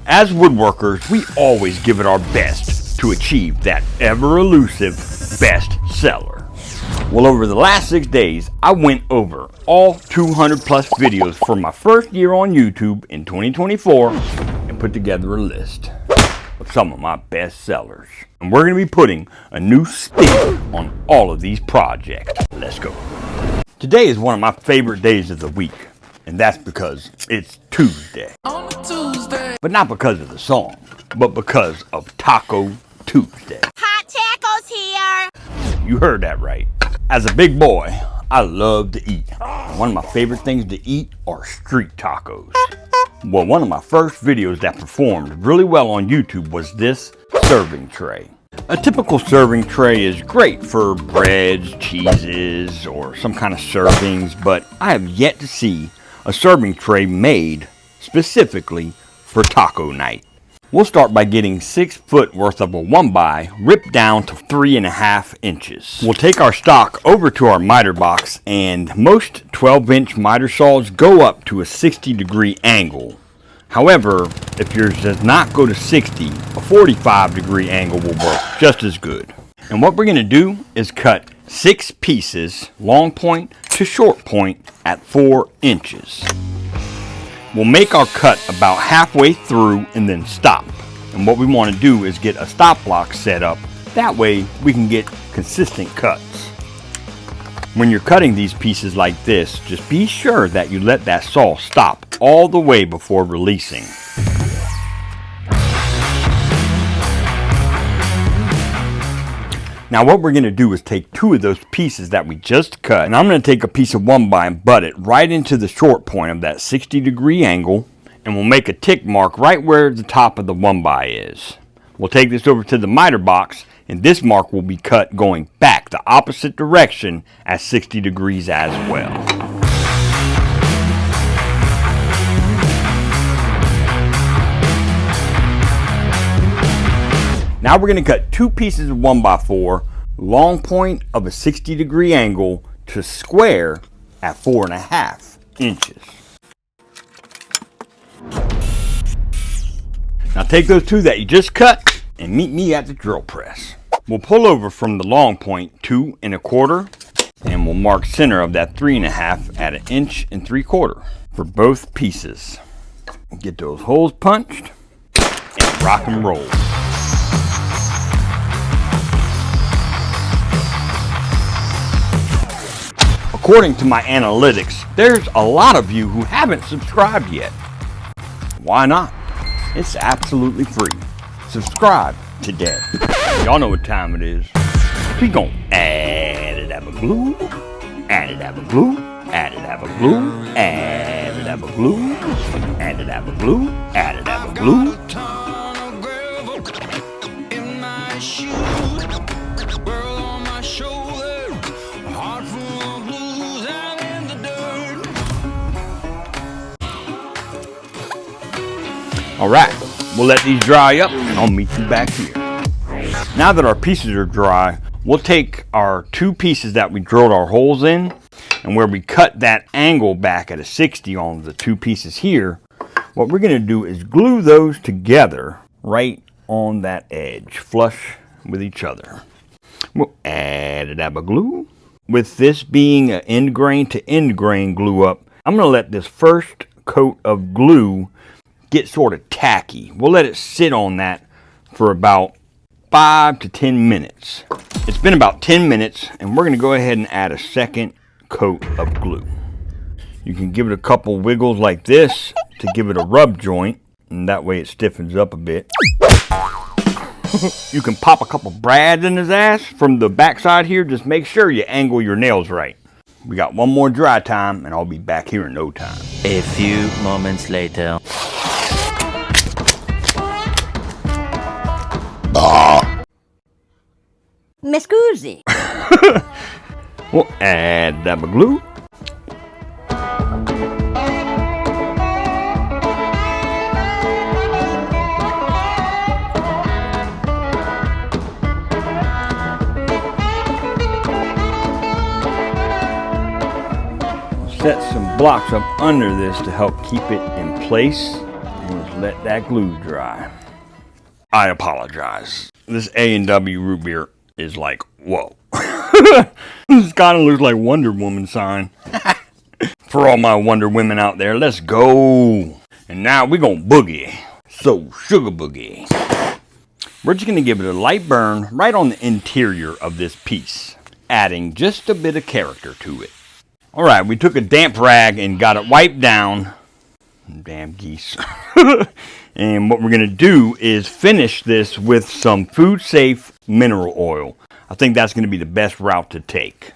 As woodworkers, we always give it our best to achieve that ever-elusive best seller. Well, over the last 6 days, I went over all 200 plus videos for my first year on YouTube in 2024 and put together a list of some of my best sellers. And we're going to be putting a new spin on all of these projects. Let's go. Today is one of my favorite days of the week, and that's because it's Tuesday. On a Tuesday. But not because of the song, but because of Taco Tuesday. Hot tacos here. You heard that right. As a big boy, I love to eat. One of my favorite things to eat are street tacos. Well, one of my first videos that performed really well on YouTube was this serving tray. A typical serving tray is great for breads, cheeses, or some kind of servings, but I have yet to see a serving tray made specifically for taco night. We'll start by getting 6 foot worth of a 1x ripped down to 3.5 inches. We'll take our stock over to our miter box, and most 12-inch miter saws go up to a 60-degree angle. However, if yours does not go to 60, a 45-degree angle will work just as good. And what we're going to do is cut 6 pieces, long point to short point, at 4 inches. We'll make our cut about halfway through and then stop. And what we want to do is get a stop block set up. That way we can get consistent cuts. When you're cutting these pieces like this, just be sure that you let that saw stop all the way before releasing. Now what we're going to do is take 2 of those pieces that we just cut, and I'm going to take a piece of 1x and butt it right into the short point of that 60-degree angle, and we'll make a tick mark right where the top of the 1x is. We'll take this over to the miter box, and this mark will be cut going back the opposite direction at 60 degrees as well. Now we're going to cut 2 pieces of 1x4, long point of a 60-degree angle to square at 4.5 inches. Now take those 2 that you just cut and meet me at the drill press. We'll pull over from the long point 2 1/4, and we'll mark center of that 3.5 at 1 3/4 for both pieces. Get those holes punched and rock and roll. According to my analytics, there's a lot of you who haven't subscribed yet. Why not? It's absolutely free. Subscribe today. Y'all know what time it is. We gon' add it up a glue, add it up a glue, add it up a glue, add it up a glue, add it up a glue, add it up a glue. Alright, we'll let these dry up and I'll meet you back here. Now that our pieces are dry, we'll take our 2 pieces that we drilled our holes in, and where we cut that angle back at a 60 on the 2 pieces here, what we're going to do is glue those together right on that edge, flush with each other. We'll add a dab of glue. With this being an end grain to end grain glue up, I'm going to let this first coat of glue get sort of tacky. We'll let it sit on that for about 5 to 10 minutes. It's been about 10 minutes, and we're going to go ahead and add a second coat of glue. You can give it a couple wiggles like this to give it a rub joint, and that way it stiffens up a bit. You can pop a couple brads in his ass from the backside here. Just make sure you angle your nails right. We got one more dry time, and I'll be back here in no time. A few moments later. Miss Grizzly. We'll add a dab of glue. Set some blocks up under this to help keep it in place. Let's let that glue dry. I apologize. This A&W root beer is like, whoa. This kind of looks like Wonder Woman sign. For all my Wonder Women out there, let's go. And now we're gonna boogie. So, sugar boogie. We're just gonna give it a light burn right on the interior of this piece, adding just a bit of character to it. All right, we took a damp rag and got it wiped down. Damn geese. And what we're gonna do is finish this with some food safe mineral oil. I think that's gonna be the best route to take.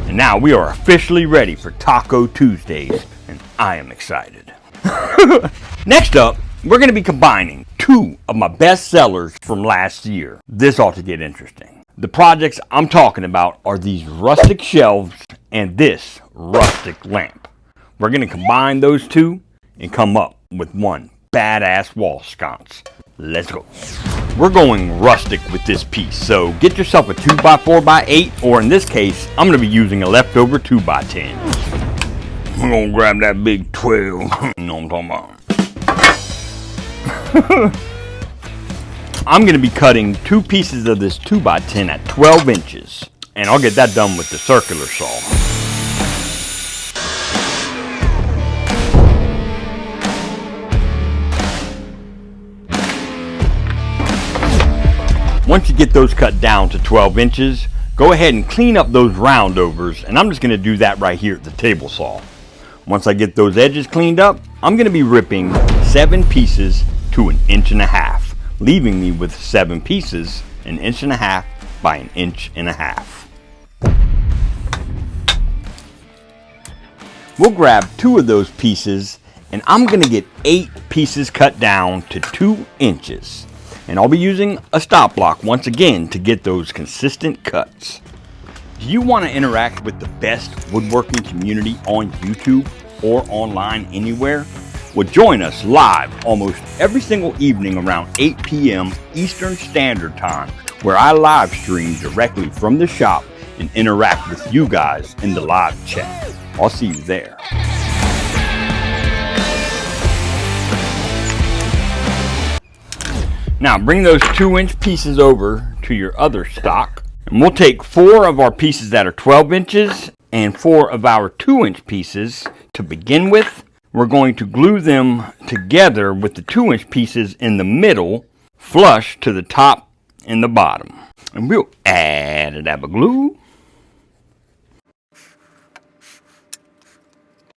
And now we are officially ready for Taco Tuesdays, and I am excited. Next up, we're going to be combining two of my best sellers from last year. This ought to get interesting. The projects I'm talking about are these rustic shelves and this rustic lamp. We're going to combine those two and come up with one badass wall sconce. Let's go. We're going rustic with this piece, so get yourself a 2x4x8, or in this case, I'm going to be using a leftover 2x10. We're going to grab that big 12. You know what I'm talking about. I'm going to be cutting two pieces of this 2x10 at 12 inches, and I'll get that done with the circular saw. Once you get those cut down to 12 inches, go ahead and clean up those roundovers, and I'm just going to do that right here at the table saw. Once I get those edges cleaned up, I'm going to be ripping 7 pieces to 1.5 inches, leaving me with 7 pieces 1.5 inches by 1.5 inches. We'll grab 2 of those pieces, and I'm going to get 8 pieces cut down to 2 inches. And I'll be using a stop block once again to get those consistent cuts. Do you want to interact with the best woodworking community on YouTube or online anywhere? Well, join us live almost every single evening around 8 p.m. Eastern Standard Time, where I live stream directly from the shop and interact with you guys in the live chat. I'll see you there. Now bring those 2-inch pieces over to your other stock, and we'll take 4 of our pieces that are 12 inches and 4 of our 2-inch pieces to begin with. We're going to glue them together with the 2-inch pieces in the middle, flush to the top and the bottom. And we'll add a dab of glue.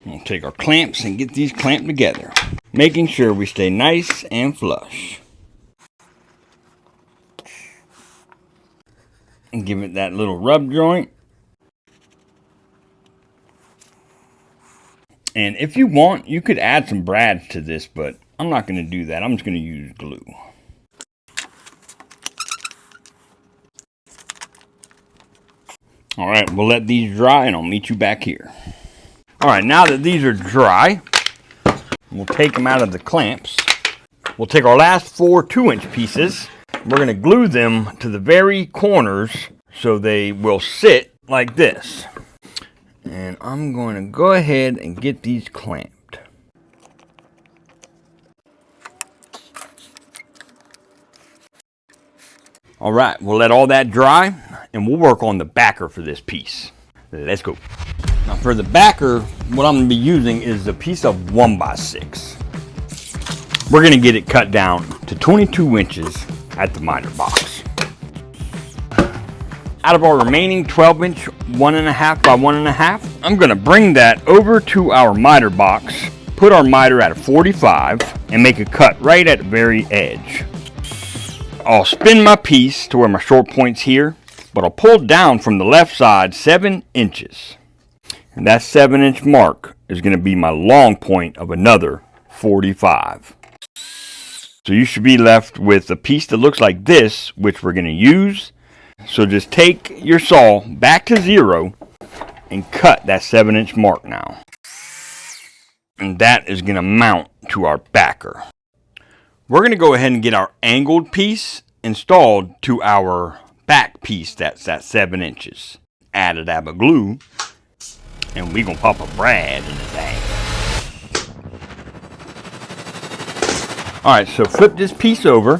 We'll take our clamps and get these clamped together, making sure we stay nice and flush. And give it that little rub joint. And if you want, you could add some brads to this, but I'm not going to do that. I'm just going to use glue. Alright, we'll let these dry and I'll meet you back here. Alright, now that these are dry, we'll take them out of the clamps. We'll take our last 4 2-inch pieces. We're going to glue them to the very corners so they will sit like this. And I'm going to go ahead and get these clamped. Alright, we'll let all that dry and we'll work on the backer for this piece. Let's go. Now for the backer, what I'm going to be using is a piece of 1x6. We're going to get it cut down to 22 inches at the miter box. Out of our remaining 12-inch 1.5 by 1.5, I'm going to bring that over to our miter box, put our miter at a 45, and make a cut right at the very edge. I'll spin my piece to where my short point's here, but I'll pull down from the left side 7 inches. And that 7-inch mark is going to be my long point of another 45. So you should be left with a piece that looks like this, which we're going to use. So just take your saw back to 0 and cut that 7-inch mark now. And that is going to mount to our backer. We're going to go ahead and get our angled piece installed to our back piece that's at 7 inches. Add a dab of glue, and we're going to pop a brad in his ass. Alright, so flip this piece over,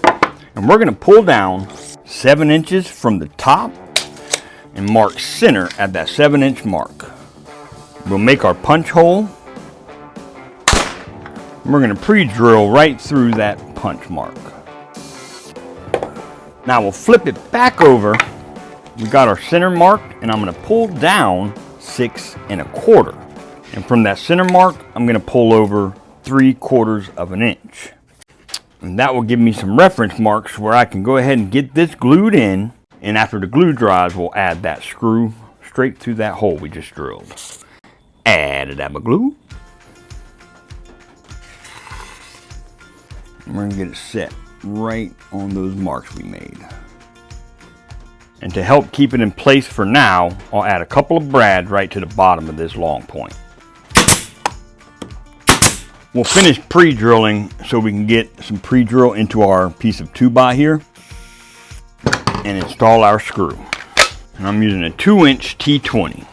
and we're going to pull down 7 inches from the top and mark center at that 7-inch mark. We'll make our punch hole. We're going to pre-drill right through that punch mark. Now we'll flip it back over. We got our center marked, and I'm going to pull down 6 1/4. And from that center mark, I'm going to pull over 3/4 of an inch. And that will give me some reference marks where I can go ahead and get this glued in. And after the glue dries, we'll add that screw straight through that hole we just drilled. Add a dab of glue. And we're going to get it set right on those marks we made. And to help keep it in place for now, I'll add a couple of brads right to the bottom of this long point. We'll finish pre-drilling so we can get some pre-drill into our piece of 2x here and install our screw. And I'm using a 2-inch T20.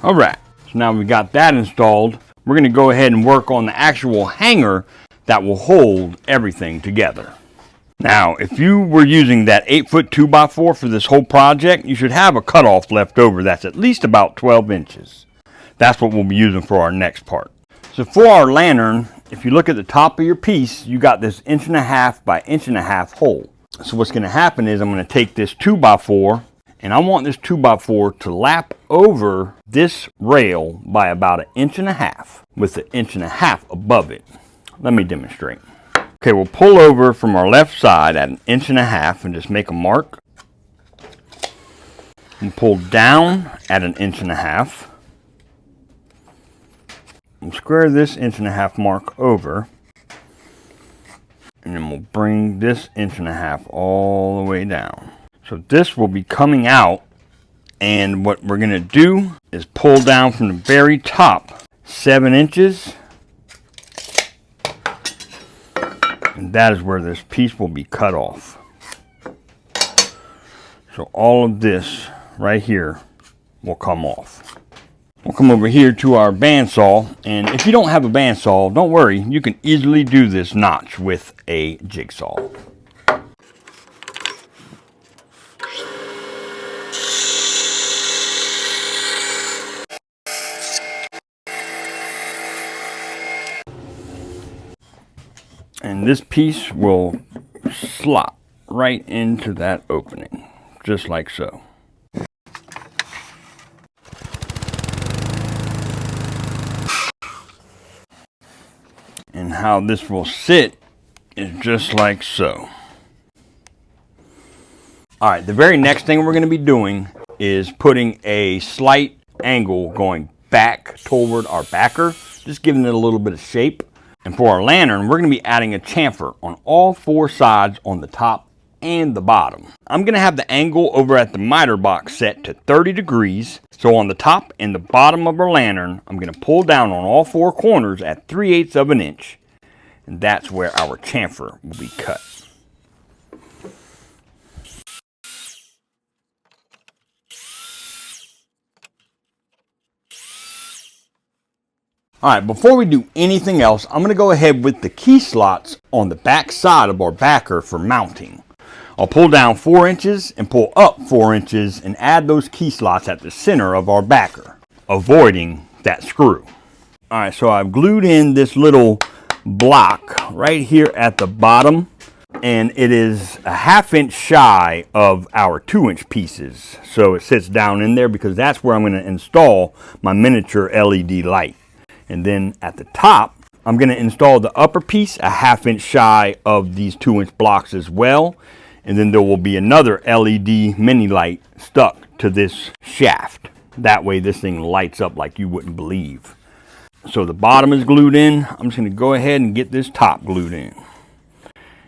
Alright, so now we got that installed. We're going to go ahead and work on the actual hanger that will hold everything together. Now, if you were using that 8-foot 2x4 for this whole project, you should have a cutoff left over that's at least about 12 inches. That's what we'll be using for our next part. So for our lantern, if you look at the top of your piece, you got this 1.5 by 1.5 hole. So what's going to happen is I'm going to take this 2x4, and I want this 2x4 to lap over this rail by about 1.5 inches with the 1.5 above it. Let me demonstrate. Okay, we'll pull over from our left side at 1.5 inches and just make a mark. And pull down at 1.5 inches. We'll square this 1.5 inch mark over. And then we'll bring this 1.5 inches all the way down. So this will be coming out, and what we're going to do is pull down from the very top 7 inches, and that is where this piece will be cut off. So all of this right here will come off. We'll come over here to our bandsaw, and if you don't have a bandsaw, don't worry, you can easily do this notch with a jigsaw. And this piece will slot right into that opening, just like so. And how this will sit is just like so. Alright, the very next thing we're going to be doing is putting a slight angle going back toward our backer, just giving it a little bit of shape. And for our lantern, we're going to be adding a chamfer on all 4 sides on the top and the bottom. I'm going to have the angle over at the miter box set to 30 degrees. So on the top and the bottom of our lantern, I'm going to pull down on all 4 corners at 3/8 of an inch. And that's where our chamfer will be cut. Alright, before we do anything else, I'm going to go ahead with the key slots on the back side of our backer for mounting. I'll pull down 4 inches and pull up 4 inches and add those key slots at the center of our backer, avoiding that screw. Alright, so I've glued in this little block right here at the bottom, and it is a 1/2 inch shy of our 2-inch pieces. So it sits down in there because that's where I'm going to install my miniature LED light. And then at the top, I'm going to install the upper piece a 1/2 inch shy of these 2-inch blocks as well. And then there will be another LED mini light stuck to this shaft. That way this thing lights up like you wouldn't believe. So the bottom is glued in. I'm just going to go ahead and get this top glued in.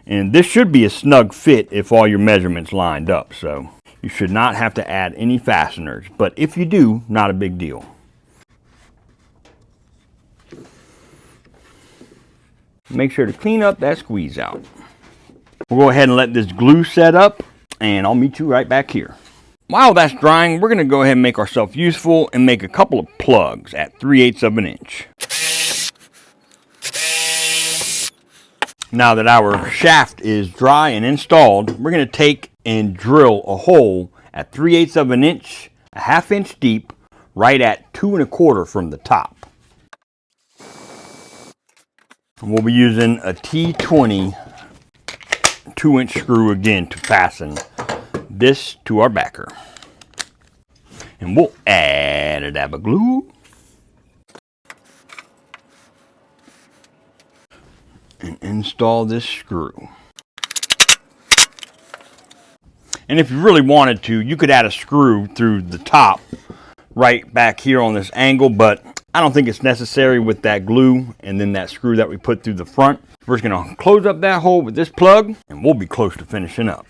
And this should be a snug fit if all your measurements lined up. So you should not have to add any fasteners. But if you do, not a big deal. Make sure to clean up that squeeze out. We'll go ahead and let this glue set up, and I'll meet you right back here. While that's drying, we're going to go ahead and make ourselves useful and make a couple of plugs at 3/8 of an inch. Now that our shaft is dry and installed, we're going to take and drill a hole at 3/8 of an inch, a 1/2 inch deep, right at 2 1/4 from the top. And we'll be using a T20 2-inch screw again to fasten this to our backer. And we'll add a dab of glue. And install this screw. And if you really wanted to, you could add a screw through the top right back here on this angle, but I don't think it's necessary with that glue and then that screw that we put through the front. We're just going to close up that hole with this plug, and we'll be close to finishing up.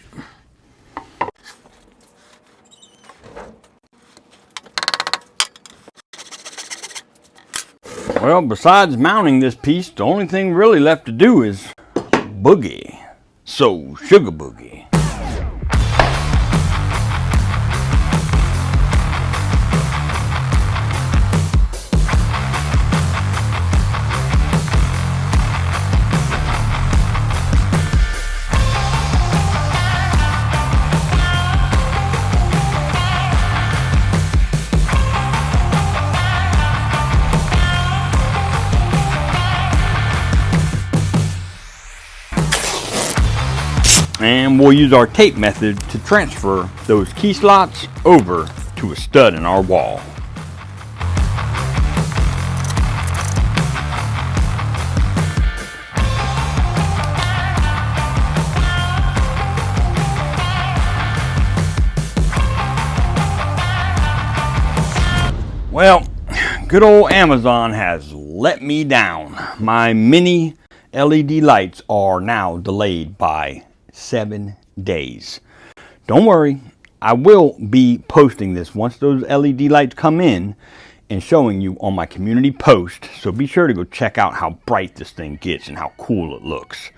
Well, besides mounting this piece, the only thing really left to do is boogie. So, sugar boogie. And we'll use our tape method to transfer those key slots over to a stud in our wall. Well, good old Amazon has let me down. My mini LED lights are now delayed by 7 days. Don't worry, I will be posting this once those LED lights come in and showing you on my community post, so be sure to go check out how bright this thing gets and how cool it looks.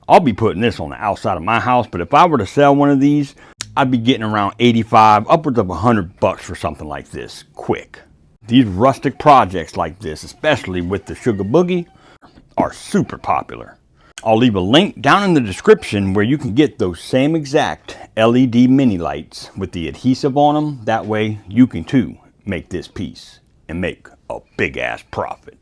I'll be putting this on the outside of my house, but if I were to sell one of these, I'd be getting around 85, upwards of $100 for something like this, quick. These rustic projects like this, especially with the Sugar Boogie, are super popular. I'll leave a link down in the description where you can get those same exact LED mini lights with the adhesive on them. That way you can too make this piece and make a big ass profit.